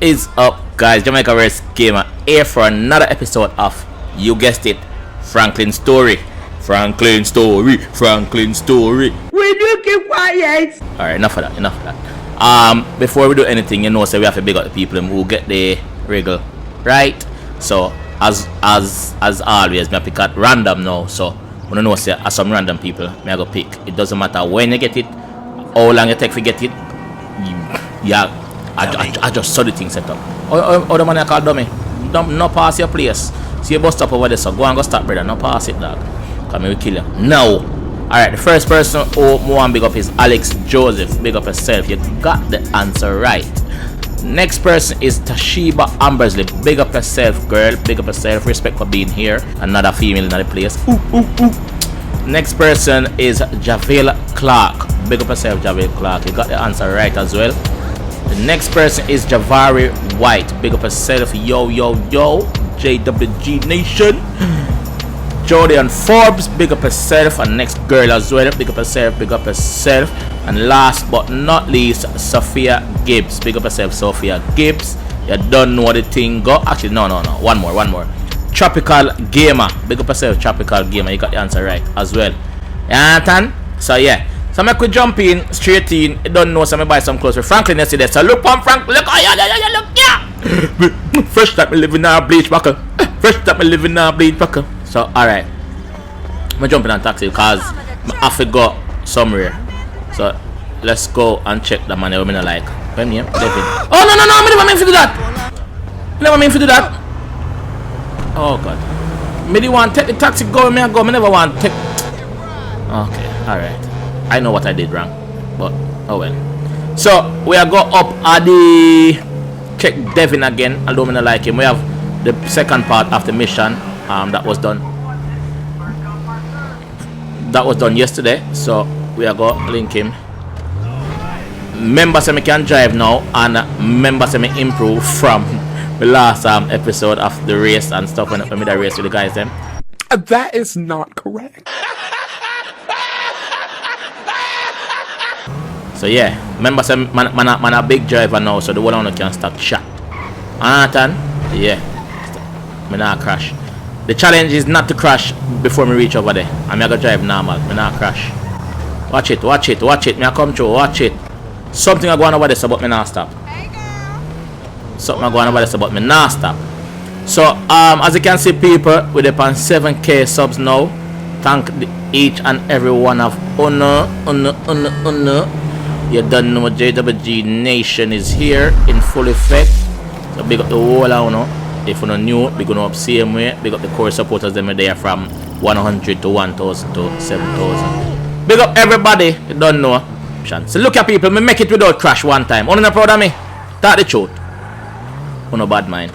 is up, guys? JAMAICA'S Gamer here for another episode of, you guessed it, Franklin Story. Franklin Story. Will you keep quiet? Alright, enough of that. Before we do anything, you know, so we have to big up the people who get the wriggle, right? So as always, me pick at random now. So when you know, say as some random people, me I go pick. It doesn't matter when you get it, how long you take to get it. Yeah. I just saw the thing set up. Oh, the man I call dummy. No pass your place. See your bus stop over there, so go and go stop, brother. No pass it, dog. Come here, we kill you. No. Alright, the first person who want big up is Alex Joseph. Big up yourself. You got the answer right. Next person is Tashiba Ambersley. Big up yourself, girl. Big up yourself. Respect for being here. Another female in the place. Next person is Javel Clark. Big up yourself, Javel Clark. You got the answer right as well. The next person is Javari White. Big up yourself. Yo. JWG Nation. Jordan Forbes. Big up yourself. And next girl as well. Big up yourself. And last but not least, Sophia Gibbs. Big up yourself, Sophia Gibbs. You don't know the thing go. Actually, no. One more. Tropical Gamer. Big up yourself, Tropical Gamer. You got the answer right as well. You understand? So yeah. So I could jump in straight in. You don't know, so I buy some clothes for Franklin yesterday. So look on Frank, look, look, yeah. Fresh that me living in a bleach buckle. So alright, I'm jumping on taxi because I have to go somewhere. So let's go and check the man. I mean, like, when name David. Oh no, I never meant to do that. Oh god, me didn't want to take the taxi. Go, me never want to take. Okay, alright. I know what I did wrong, but oh well. So we are go up at the check Devin again. Although I don't like him, we have the second part of the mission. That was done. Yesterday. So we are go link him. Members say me can drive now, and members say me improve from the last episode of the race and stuff when I made a race with the guys them. That is not correct. So yeah, remember say man a big driver now, so the one can stop shot. Understand? Yeah. Me not crash. The challenge is not to crash before me reach over there. I'm gonna drive normal. Me not crash. Watch it. Me I come through. Watch it. Something I go on over there, so but me not stop. But me not stop. So as you can see, people, we're upon 7K subs now. Thank each and every one of honor. You don't know JWG Nation is here in full effect. So big up the whole know. If you don't know, big up same way. Big up the core supporters them are there from 100 to 1,000 to 7,000. Big up everybody. You don't know. So look at people, me make it without crash one time. Uno not proud of me? Talk the truth. Uno bad mind.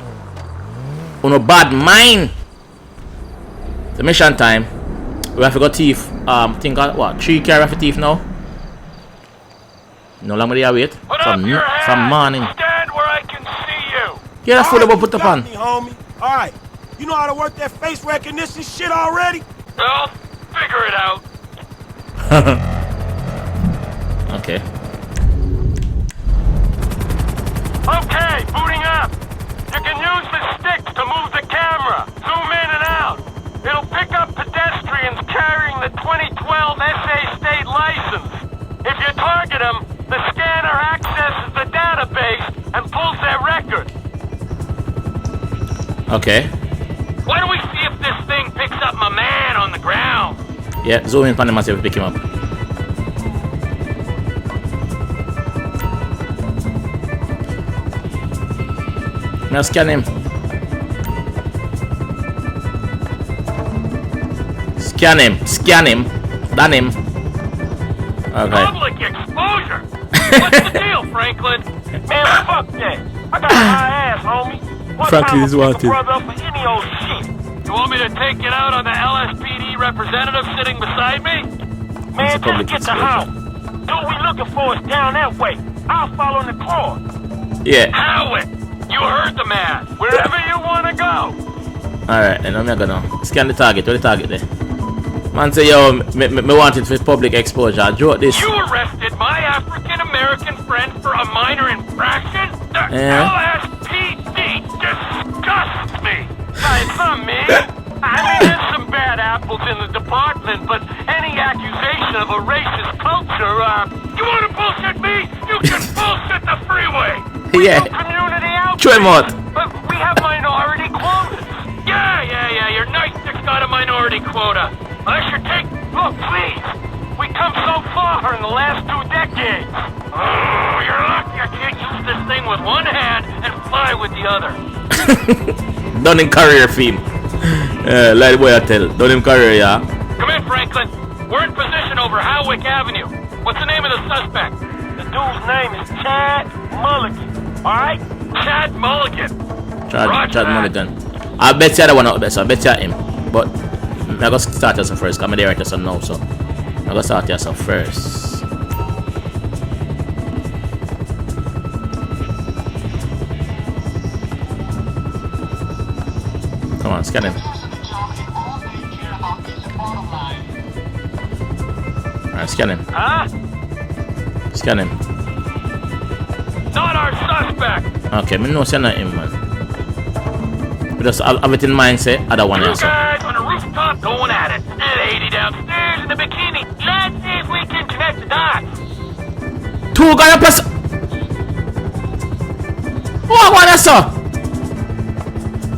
The mission time. We have to go thief. Think what? 3 car for thief now. No longer they wait from morning. Stand where I can see you. Yeah, that's what I put up on. Alright, you know how to work that face recognition shit already? Well, figure it out. Okay, booting up. You can use the sticks to move the camera. Zoom in and out. It'll pick up pedestrians carrying the 2012 SA state license. If you target them, the scanner accesses the database and pulls their record. Okay. Why don't we see if this thing picks up my man on the ground? Yeah, zoom in on him and see if we pick him up. Now scan him. Scan him. Done him. Okay. Public exposure. What's the deal, Franklin? Man, fuck that. I got my ass, homie. What Franklin is wanted. Brother for any old shit. You want me to take it out on the LSPD representative sitting beside me? Man, just get the house. Dude we looking for is down that way. I'll follow in the car. Yeah. Howard, you heard the man. Wherever you want to go. Alright, and I'm gonna scan the target. Where the target there? Man say, yo, me want it for public exposure. I joke this. You arrested my African-American friend for a minor infraction? The LSPD a racist culture, you wanna bullshit me? You can bullshit the freeway! Yeah. Community out. Show him out. But we have minority quotas. Yeah, your night stick's got a minority quota. I should take... Look, please. We come so far in the last 2 decades. Oh, you're lucky I can't use this thing with one hand and fly with the other. Done in career theme. Like the boy I tell. Done in career, yeah. Come in, Franklin. We're in position over Howick Avenue. What's the name of the suspect? The dude's name is Chad Mulligan. Alright? Chad Mulligan. Chad Mulligan. I bet you the one out there, so I bet you him. But I'm going to start yourself first. I'm there right now, so I'm going to start yourself first. Come on, scan him. Alright, scan him. Huh? Scan him. Not our suspect. Okay, me know say not him, man. We just have it in mind, say other one 2 else. guys on a rooftop going at it. That 80 downstairs in the bikini. Let's see if we can connect the dots. 2 guys plus. What one I saw?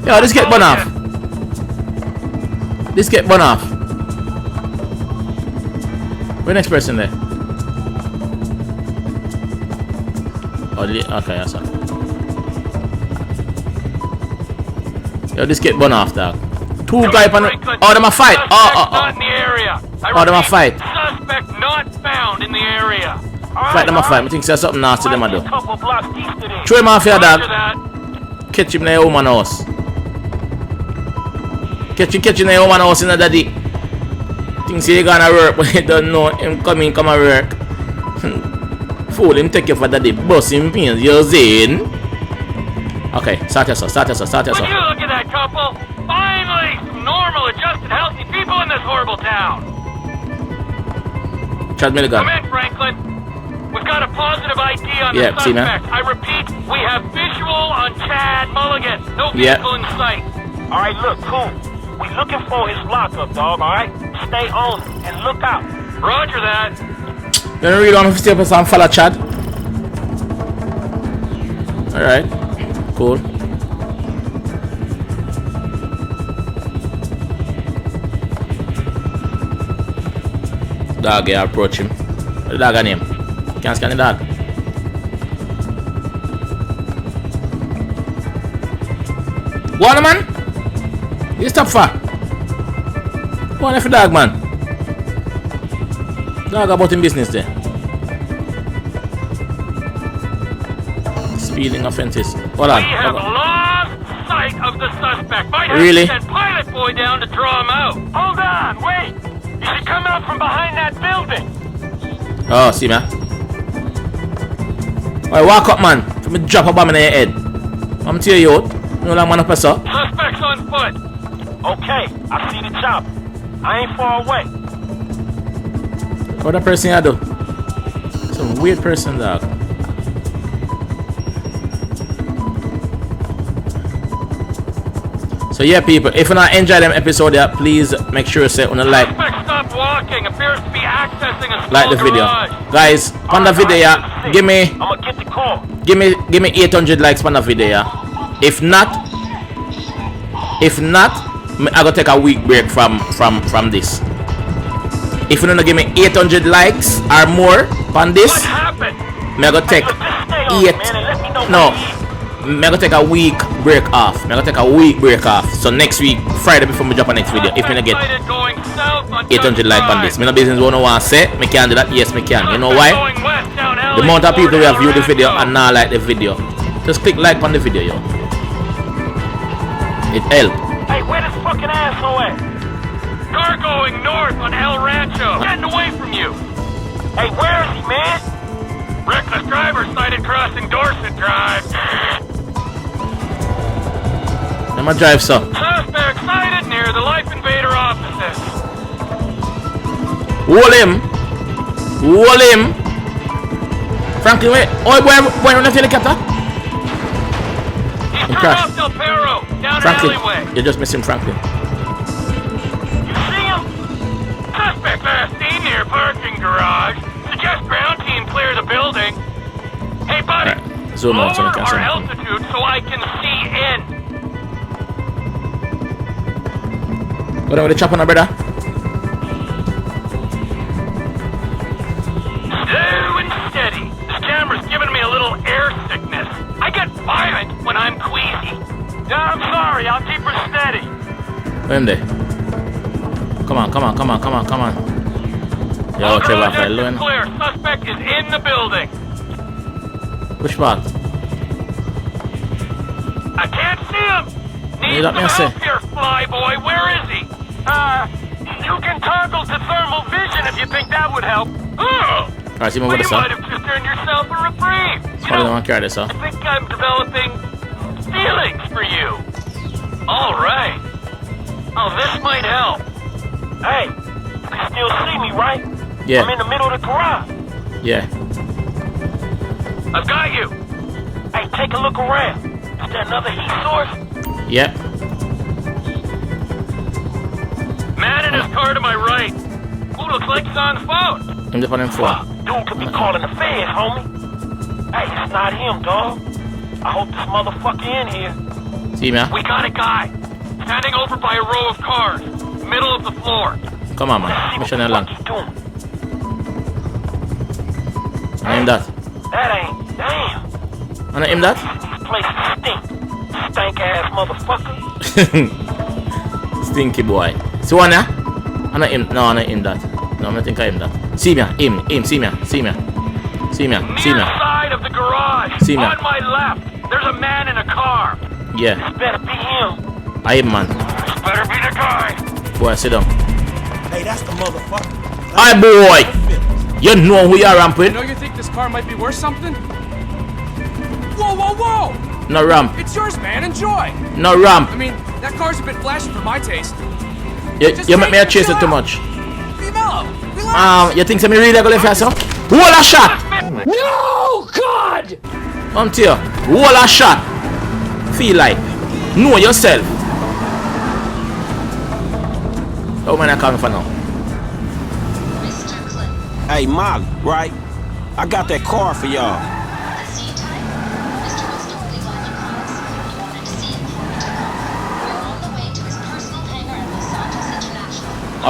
Yo, this get bun off. This get bun off. Where next person there? Oh, okay, I saw. Yo, this get bun off, dog. 2 guys on the... Oh, them a fight. Not in the area. Oh, them a fight. Suspect not found in the area. Fight them a fight. I think there's something nasty them a do. Couple blocks east of there. Throw him off here, dog. Roger that. Catch him in the woman house. Catch him in the woman house in the daddy. Thinks he gonna work, but he don't know him come and work. Fool him, take you for daddy. Boss him pins, you're saying. Okay, start yourself. Would you look at that couple? Finally, some normal, adjusted, healthy people in this horrible town. Chad Mulligan. Come in, Franklin. We've got a positive ID on the See, man. suspect. I repeat, we have visual on Chad Mulligan. No vehicle in sight. All right, look, cool. We looking for his lockup, dog, all right? Stay on and look out. Roger that. You don't really want to stay up and follow Chad? Alright. Cool. Dog, yeah, approach him. What the dog on him? Can't scan the dog. Go on, man. You stop for. Go on, if the dog, man. Dog about him business there. Speeding offenses. Hold on. We have lost sight of the suspect. Might have Really? to send Pilot Boy down to draw him out. Hold on, wait. You should come out from behind that building. Oh, see, man. Alright, walk up, man. Let me drop a bomb in your head. I'm telling you, no long man up, sir. Suspect's on foot. Okay, I see the chop. I ain't far away. What that person I do? Some weird person, dog. So yeah, people, if you not enjoy them episode, yeah, please make sure you say on the like. Suspect stopped walking. Appears to be accessing a small Like the video, garage. guys. On the video, yeah, give me I'm gonna get the call. give me 800 likes on the video, yeah. If not, I gotta take a week break from this. If you don't give me 800 likes or more on this, What happened? I gotta take Look, just stay on it, man, and let me know no. what it is. I gotta take a week break off. So next week, Friday before me drop a next video, if I get 800 likes on this. Me no business wanna want to say, me can do that, yes me can. You know why? The amount of people who have viewed the video and not like the video. Just click like on the video, yo. It help. Hey, where this fucking asshole at? Car going north on El Rancho. Getting away from you. Hey, where is he, man? Reckless driver sighted crossing Dorset Drive. I'ma drive, so. Suspect sighted near the Life Invader offices. Hold him. Franklin, wait. Oh, boy, on the helicopter. He's turned crash. off Del Perro, down Franklin, an alleyway. you're just missing Franklin. You see him? Suspect last seen near parking garage. garage. Suggest ground team clear the building. Hey, buddy, Right. Zoom out so lower I can our see. altitude so I can see in. What are the chop on, brother? Slow and steady. This camera's giving me a little air sickness. I get violent when I'm queasy. I'm sorry, I'll keep her steady. Where am they? Come on. Yo, Trevor, for alone. Clear. Suspect is in the building. Which part? I can't see him. You Need let some me see. help here, flyboy. Where is he? You can toggle to thermal vision if you think that would help. Oh! Alright, see me Well, with you this, might have just earned yourself a reprieve. You Probably know, don't care this, huh? I think I'm developing feelings for you. All right. Oh, this might help. Hey, you can still see me, right? Yeah. I'm in the middle of the garage. Yeah. I've got you. Hey, take a look around. Is there another heat source? Yeah. Man in his car to my right. Ooh, looks like he's on the phone. I'm just on him phone. Dude could be calling the feds, homie. Hey, it's not him, dog. I hope this motherfucker in here. See me, huh? We got a guy. Standing over by a row of cars. Middle of the floor. Come on, man. Mission along. What he's doing. I aim that. That ain't. Damn. I aim that. These places stink. Stank ass motherfucker. Stinky boy. See one, yeah? I aim. No, I aim that. No, I don't think I aim that. See me, aim. See me. Near side of the garage. See me. On my left. There's a man in a car. Yeah. This better be him. I aim, man. This better be the guy. Boy, sit down. Hey, that's the motherfucker. Hi, boy. You know who you are ramping? You think this car might be worth something? Whoa! No ramp. It's yours, man. Enjoy. No ramp. I mean, that car's a bit flashy for my taste. You make me chase it too much. Be mellow. Relax. You think me really gonna fast up? Hold a shot. No, God! Come to you. Hold a shot. Feel like. Know yourself. How many are coming for now? Hey, Molly, right? I got that car for y'all.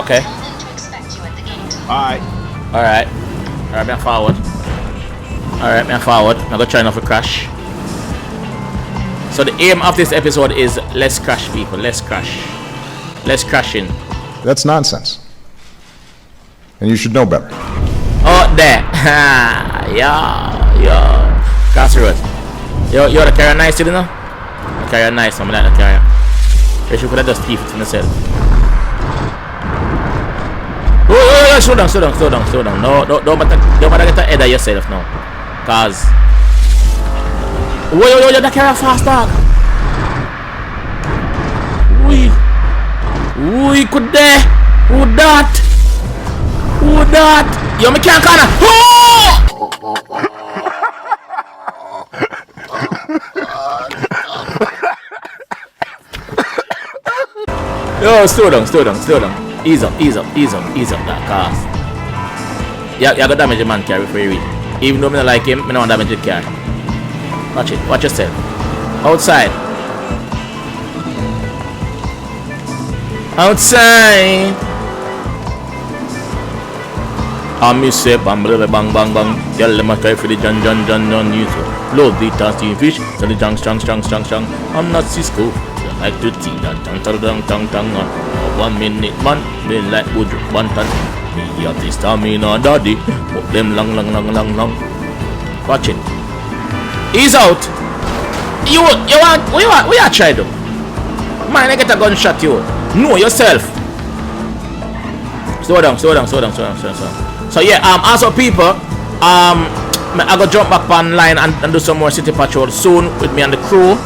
Okay. Alright. Alright, me forward. I'm gonna try not to crash. So the aim of this episode is let's crash, people. Let's crash. Let's crash in. That's nonsense. And you should know better. Oh, there. yeah. Crossroad. Yo, the carrier nice, you know? The carrier nice, I'm like the carrier. You should put that just thief to myself. Oh, slow down. No, don't matter get ahead of yourself now. Cause Whoa, that carrier fast, dog. We could there. Who that? Yo, me can't corner. Yo, slow down. Ease up that car. Yeah, got damage the man carry before you read. Even though I don't like him, I don't want damage the car. Watch it, watch yourself. Outside. I miss it, bang bang. Tell them I try for the John YouTube. Love the tasty fish, so the strong. I'm not Cisco. I like to see that tang. 1 minute man, they like wood bantan. Me have the stamina daddy. Put them long. Watch it. He's out. You want? What you are trying to do? Man, I get a gunshot you. Know yourself. Slow down. So yeah, also people, I go jump back online and do some more city patrol soon with me and the crew.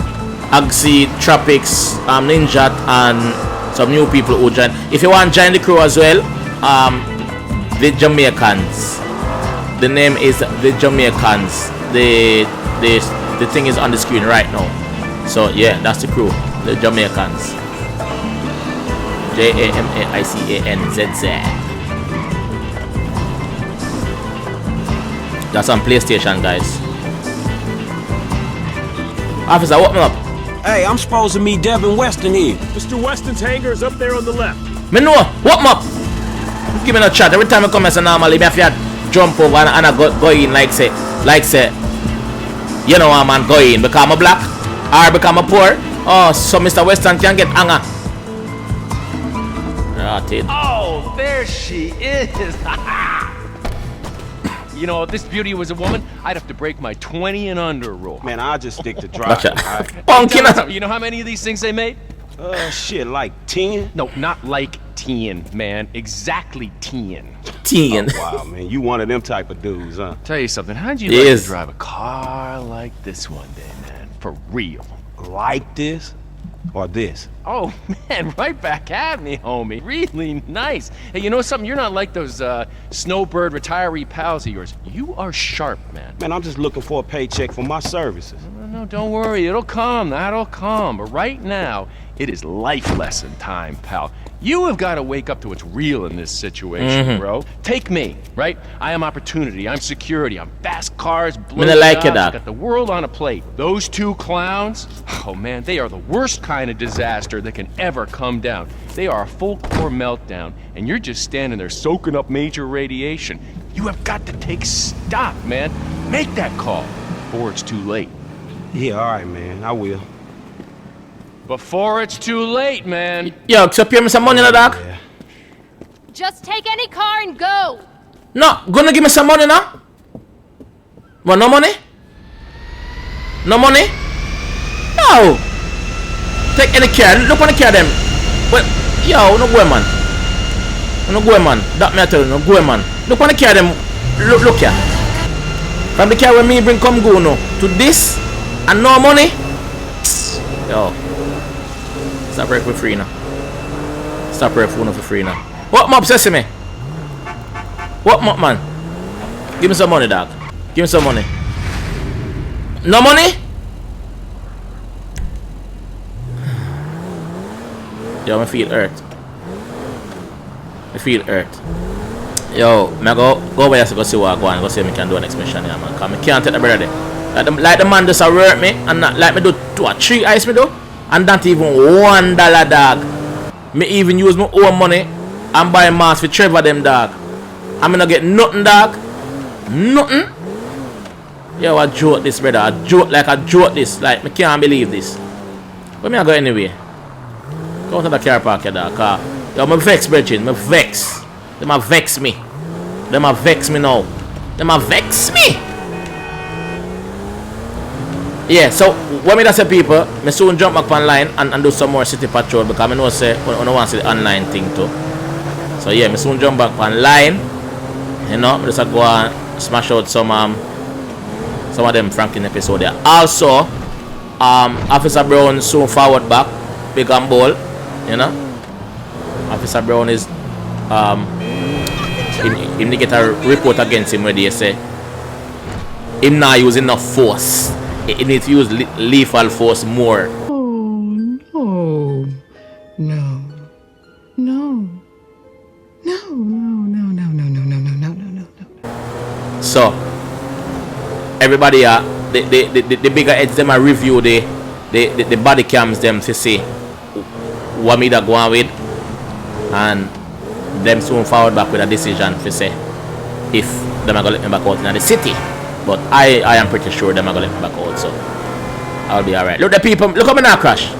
Agsy, Tropics, Ninja, and some new people who join. If you want to join the crew as well, the Jamaicans. The name is the Jamaicans. The thing is on the screen right now. So yeah, that's the crew, the Jamaicans. JAMAICANZZ. That's on PlayStation, guys. Officer, what me up? Hey, I'm supposed to meet Devin Weston here. Mr. Weston's hangar is up there on the left. Me know, what me up? Give me no chat. Every time I come here, so normally me have to jump over and I go in like say, you know a man go in because I'm black or because I'm poor. Oh, so Mr. Weston can get anger. Rotted. Oh, there she is. You know, if this beauty was a woman, I'd have to break my 20 and under rule. Man, I'll just stick to Watch driving. out. Tell me something, you know how many of these things they made? Shit, like 10? No, not like 10, man. Exactly 10. 10. Oh, wow, man, you one of them type of dudes, huh? Tell you something, how'd you Yes. like to drive a car like this one day, man? For real. Like this or this? Oh, man, right back at me, homie. Really nice. Hey, you know something? You're not like those snowbird retiree pals of yours. You are sharp, man. Man, I'm just looking for a paycheck for my services. No, don't worry. It'll come. That'll come. But right now, it is life lesson time, pal. You have got to wake up to what's real in this situation, bro. Take me, right? I am opportunity. I'm security. I'm fast cars, blue Me like it, jobs. dog. Got the world on a plate. Those two clowns, oh man, they are the worst kind of disaster that can ever come down. They are a full core meltdown, and you're just standing there soaking up major radiation. You have got to take stock, man. Make that call before it's too late. Yeah, all right, man, I will. Before it's too late, man. Yo, so pay me some money, no, dog? Yeah. Just take any car and go. No, gonna give me some money now? What, no money? No money? No. Take any car. Look on the car, them. Well, yo, no go, man. No go, man. That me I tell you, no go, man. Look on the car, them. Look here. From the car where me bring come go no to this and no money. Yo. Stop break for free now. Stop break for free now. What mob says to me? What mob, man? Give me some money, dog. Give me some money. No money? Yo, I feel hurt. I feel hurt. Yo, I go over here to go see what I go and go see if I can do an next mission here, man. Cause I can't take the brother there. Like the man just a work me and not like me do 2 or 3 ice me do. And not even $1, dog. Me even use my own money and buy mask for Trevor them, dog. I mean, I get nothing, dog. Nothing. Yo, I joke this, brother. I joke this. Like, I can't believe this. But me I go anyway. Go to the car park here, dog. Cause, yo, I'm vex, brethren. I'm vex. Them a vex me. Them a vex me now. Them a vex me. Yeah, so when me that say people, me soon jump back online and do some more city patrol because I know say I don't want to see the online thing too. So yeah, me soon jump back online. You know, me just go and smash out some of them Franklin episode there. Also, Officer Brown soon forward back, big and bold. You know, Officer Brown is him to get a report against him where they say him not using enough force. He needs to use lethal force more. Oh, no. No. No. No, no, no, no, no, no, no, no, no, no, no. So, everybody, the bigger heads, them review the body cams, them to see what me that go on with. And them soon forward back with a decision to say if them are going to let me back out in the city. But I am pretty sure them are going to let me back out, so I'll be alright. Look, the people, look how me not crash.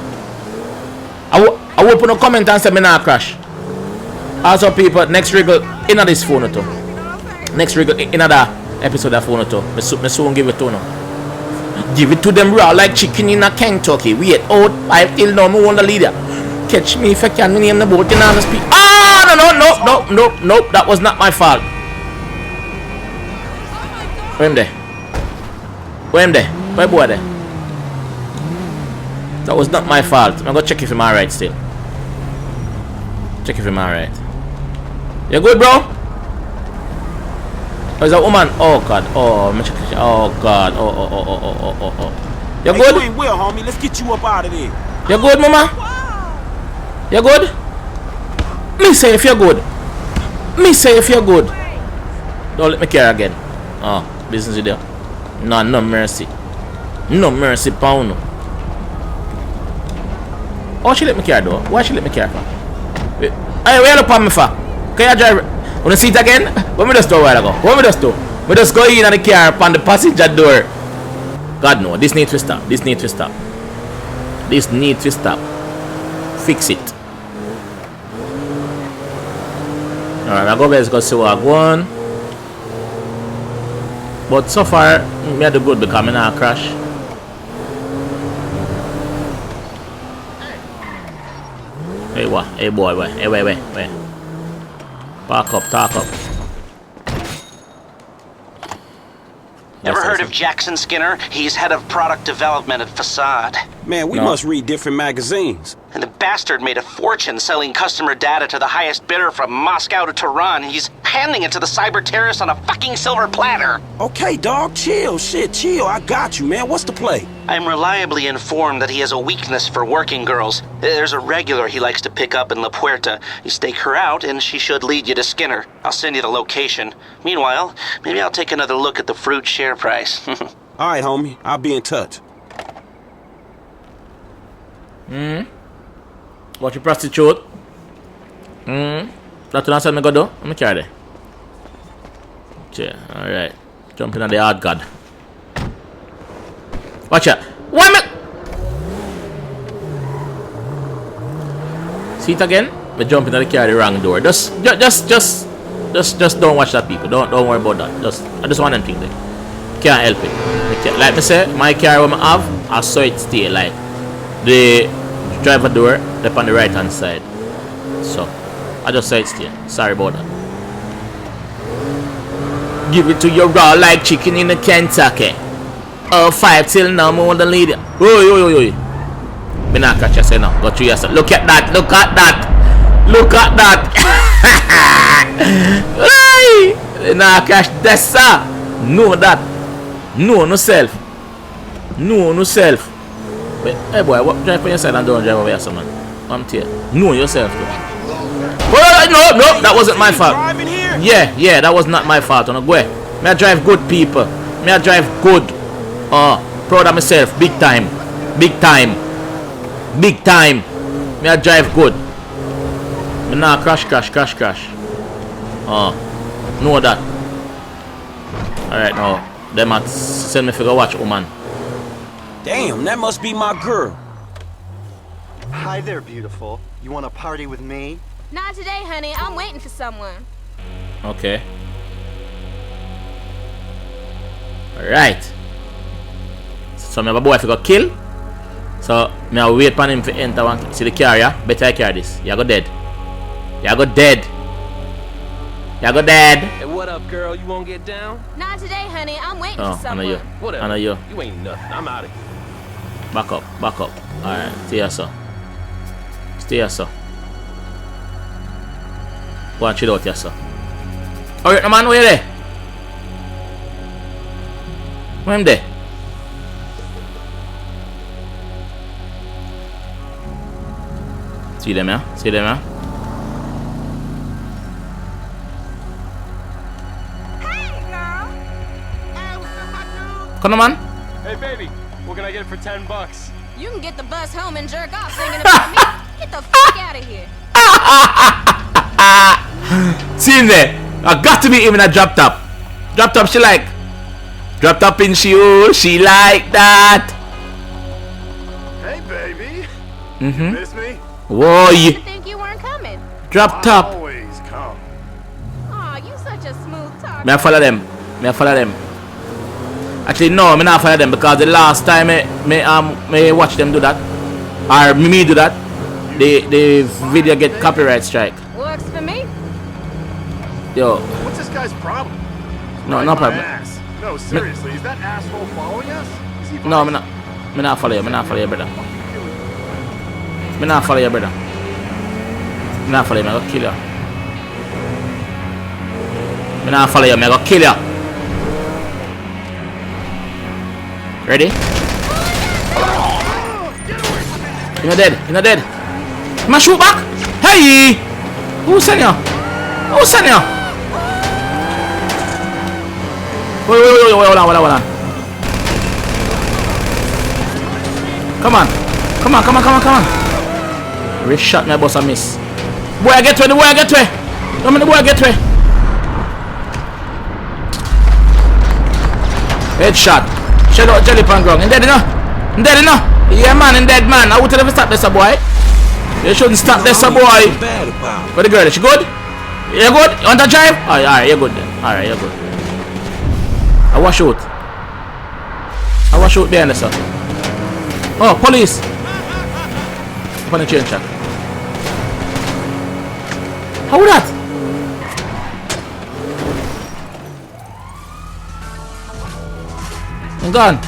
I will put no comment and say me not crash. Also, people, next wriggle in this phone too. Next wriggle in another episode of phone too. Me soon give it to no. Give it to them raw like chicken in a Kentucky. Wait out 5 till now, me want the leader. Catch me if I can, me name the boat in the speed. Ah, no, that was not my fault. Where am there? Where am there? Where boy there? That was not my fault. I'm gonna check if I'm alright still. Check if I'm alright. You good, bro? Oh, is that woman? Oh god. Oh, I'm check. Oh god. Oh. You good? Hey, you ain't well, homie. Let's get you up out of there. You good, mama? You good? Me say if you're good. Me say if you're good. Don't let me care again. Oh. Business with you. No mercy. No mercy, pound. Oh, she let me care though. Why she let me care for? Hey, where you upon me for? Can you drive? Wanna see it again? What me just do a while ago? What me just do? We just go in on the car upon the passenger door. God no, this need to stop. This need to stop. This need to stop. Fix it. Alright, I go let's go see what I go on. But so far, me do good because I not crash. Hey what? Hey boy, wait. Hey wait. Park up, talk up. Ever heard of Jackson Skinner? He's head of product development at Facade. Man, we must read different magazines. And the bastard made a fortune selling customer data to the highest bidder from Moscow to Tehran. He's handing it to the cyber terrorists on a fucking silver platter. Okay, dog, chill. Shit, chill. I got you, man. What's the play? I'm reliably informed that he has a weakness for working girls. There's a regular he likes to pick up in La Puerta. You stake her out, and she should lead you to Skinner. I'll send you the location. Meanwhile, maybe I'll take another look at the fruit share price. All right, homie. I'll be in touch. Watch your prostitute. That's what I said me go do. Let me carry it. Yeah, alright. Jumping on the hard god. Watch out. Why me? See it again? Me jumping on the car the wrong door. Just don't watch that, people. Don't worry about that. I just want them things there. Can't help it. Like me say, my car when I have, I saw it stay like the driver door up on the right hand side. So I just saw it stay. Sorry about that. Give it to you raw like chicken in the Kentucky. 5 till now, more than lady. Oi. Me not catch you say now. Go through yourself. Look at that. Look at that. Look at that. Hey! Nah, catch that, sir. No that. No self. No self. But, hey boy, what drive for yourself and don't drive over here, man. I'm here. Know yourself too. Oh, no, that wasn't my fault. Yeah, that was not my fault. On go. Me I drive good, people. Me I drive good. Proud of myself, big time. Me I drive good. Me nah crash. Know that. Alright now. Them at send me figure watch woman. Damn, that must be my girl. Hi there, beautiful. You want to party with me? Not today, honey. I'm waiting for someone. Okay. Alright. So me have a boy if he got kill. So me I wait for him to enter one. See the car, yeah? Better I carry this. You go dead. Hey, what up, girl? You won't get down? Not today, honey. I'm waiting for I know someone. you. Whatever. I know you. You ain't nothing. I'm out of here. Back up. Alright, stay here, sir. Go and chill out here, sir. Alright, man, where you there? Where am there? See them, yeah? Come on, man. Hey, baby. What can I get for $10? You can get the bus home and jerk off singing about me. Get the fuck out of here. See him there. I got to be him in a drop top. She like. Drop top in she like that. Hey, baby. Mm-hmm. Miss me? Whoa, I think you weren't coming. drop top. Always come. Aw, you such a smooth talker. Me I follow them. Actually, no, me not follow them because the last time me watch them do that, or me do that, the video get copyright strike. Works for me. Yo. What's this guy's problem? No, no problem. No, seriously, is that asshole following us? Is he No, me not follow you, brother. Me not follow you, brother. Me not follow you, me go kill you. Me not follow you, me go kill you. Ready? You're not dead. I'ma shoot back. Hey! Who sent you? Wait, hold on. Come on. Rich shot me, boss, I miss. Boy, I get to it. Don't let the boy get to it. Headshot. Shut out jelly pan ground. In dead enough. Yeah, man, in dead man. I would never stop this, boy. You shouldn't stop this, boy. Where the girl? Is she good? You good? You want to drive? Alright, you're good then. Alright, you're good. I wash out behind us, sir. Oh, police. I'm gonna change that. How that? I'm gone.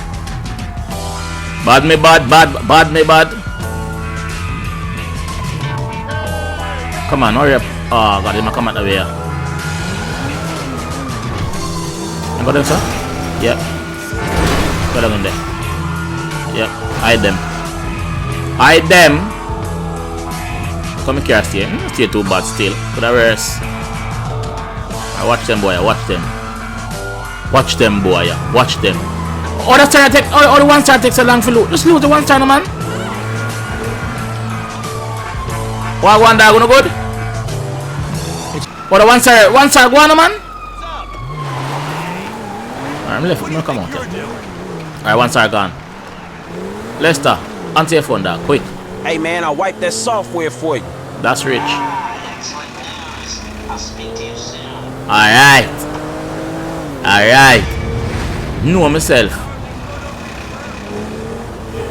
Bad me bad. Come on, hurry up. Oh god, he's come out the way. I got them, sir? Yep. Got them in there. Yep. Hide them. Come here, stay too bad still. But I worse. I watch them, boy. Watch them, boy. Watch them. Oh, that's trying to take. Oh, the one star takes so long for loot. Just loot the one star, no, man. What one dog gonna good? Oh, the one star go on, no, man. Alright, I'm left. Come on. Alright, one star gone. Lester, answer your phone, dog. Quick. Hey, man, I wiped that software for you. That's rich. Alright. Know myself.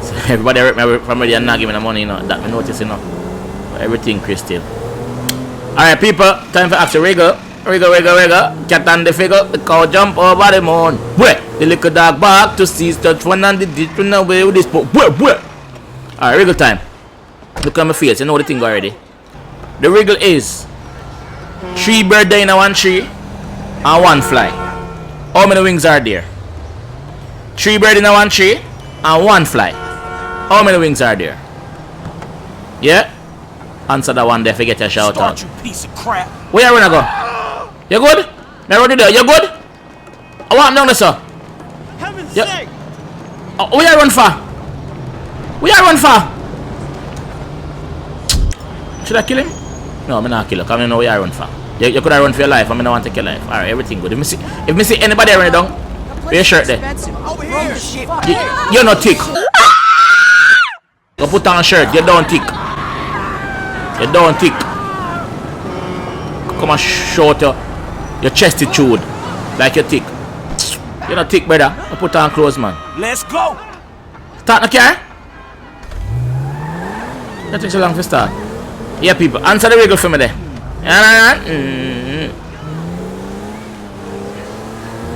So everybody rip me from ready and not give me the money, you know. That me notice, you know. Everything crystal. Alright, people. Time for action. Wiggle. Cat and the figure. The cow jump over the moon. Where? The little dog back to seize touch one and the ditch run away with this boat. Where? Alright, wriggle time. Look at my face, you know the thing already. The wriggle is 3 birds in a 1 tree and 1 fly. How many wings are there? 3 birds in a 1 tree and 1 fly. How many wings are there? Yeah? Answer that one there, forget your shout out. You piece of crap. Where you wanna go? You good? Me ready there. You good? I want down there, sir. Heaven's sake. Oh, where you run for? Should I kill him? No, I'm not kill him. Because I know where you run for. You could have run for your life. I don't want to take your life. Alright, everything good. If me see anybody running down, wear your shirt there. You're not thick. Go put on a shirt. You don't thick. Come and show your chestitude like you're thick. You're not thick, brother. You put on clothes, man. Let's go. Start the car. That takes so long to start. Yeah, people. Answer the wiggle for me there.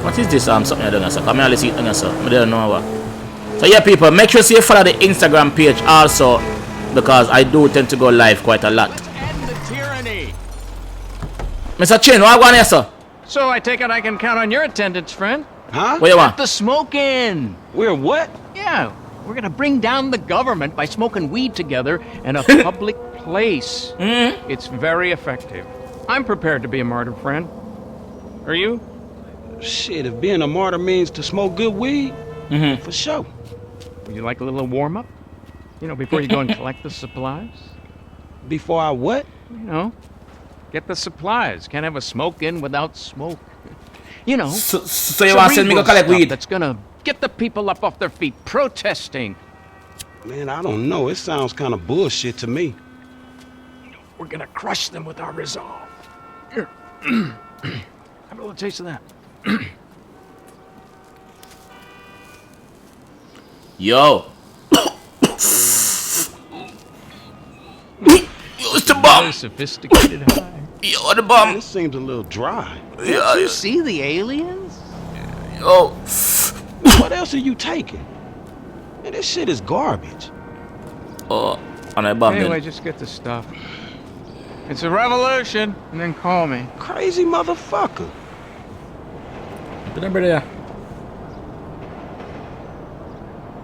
What is this? Something I don't know, sir. Come here, let's see it, sir. I don't know what. So yeah, people. Make sure you follow the Instagram page also, because I do tend to go live quite a lot. End the tyranny. Mr. Chin, what going on here, sir? So I take it I can count on your attendance, friend? Huh? What you want? The smoking. We're what? Yeah, we're gonna bring down the government by smoking weed together in a public place. It's very effective. I'm prepared to be a martyr, friend. Are you? Shit, if being a martyr means to smoke good weed, for sure. Would you like a little warm-up? You know, before you go and collect the supplies? Before I what? You know, get the supplies. Can't have a smoke in without smoke. You know, So you want to send me go collect weed? That's gonna get the people up off their feet protesting. Man, I don't know. It sounds kind of bullshit to me. We're gonna crush them with our resolve. Here. Have a little taste of that. Yo. It's the bomb. Very sophisticated high. Yo, the bomb. This seems a little dry. Yeah, You see the aliens? Yo. What else are you taking? Man, this shit is garbage. Oh, on that bomb. Anyway, just get the stuff. It's a revolution, and then call me. Crazy motherfucker.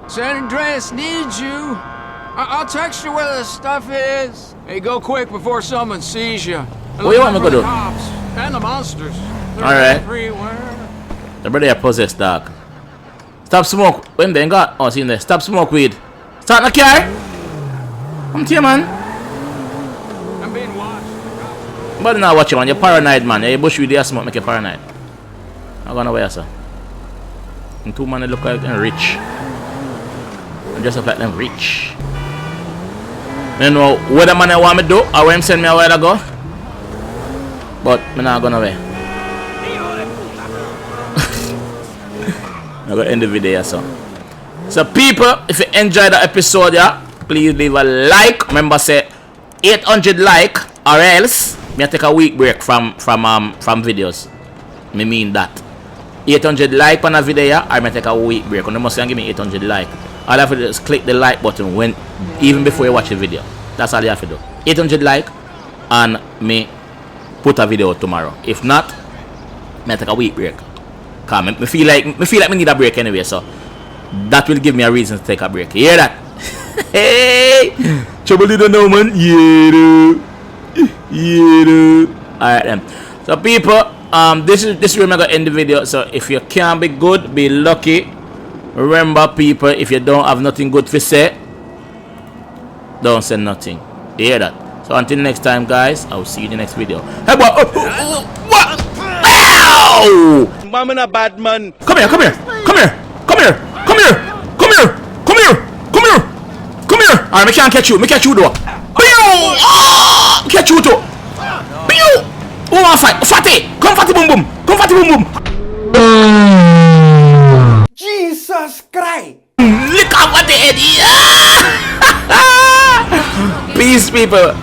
San Andreas needs you. I'll text you where the stuff is. Hey, go quick before someone sees you. What you want me to do? Cops and the monsters. They're All right. everywhere. The brother are possessed, dog. Stop smoke. When they got, oh, see in there. Stop smoke weed. Start the car. Come to you, man. I'm being watched. But now watch you, man. You're paranoid, man. You bush with your smoke, make you paranoid. I'm gonna wear, sir. And two men look like them rich. I just look like them rich. You know what the man I want me to do or where him send me a while ago. But I'm not gonna wear. I'm gonna end the video, so. So people, if you enjoyed the episode, yeah, please leave a like. Remember, say 800 like or else me take a week break from videos. Me mean that. 800 like on a video, yeah, or me take a week break. And you must give me 800 like. All you have to do is click the like button even before you watch the video. That's all you have to do. 800 like and me put a video tomorrow. If not, me take a week break. Cause me feel like me need a break anyway, so that will give me a reason to take a break. You hear that? Hey! Trouble you don't know, man. Yeah. Alright then. So people, this is where I'm gonna end the video. So if you can't be good, be lucky. Remember people, if you don't have nothing good to say, don't say nothing. You hear that? So until next time guys, I'll see you in the next video. Hey boy, what? Ow! Mama na bad man. Come here. Alright, me can't catch you though. Catch you too. Who want fight? Fatty! Come fatty boom boom! Jesus Christ. Lick up at the head! Peace people!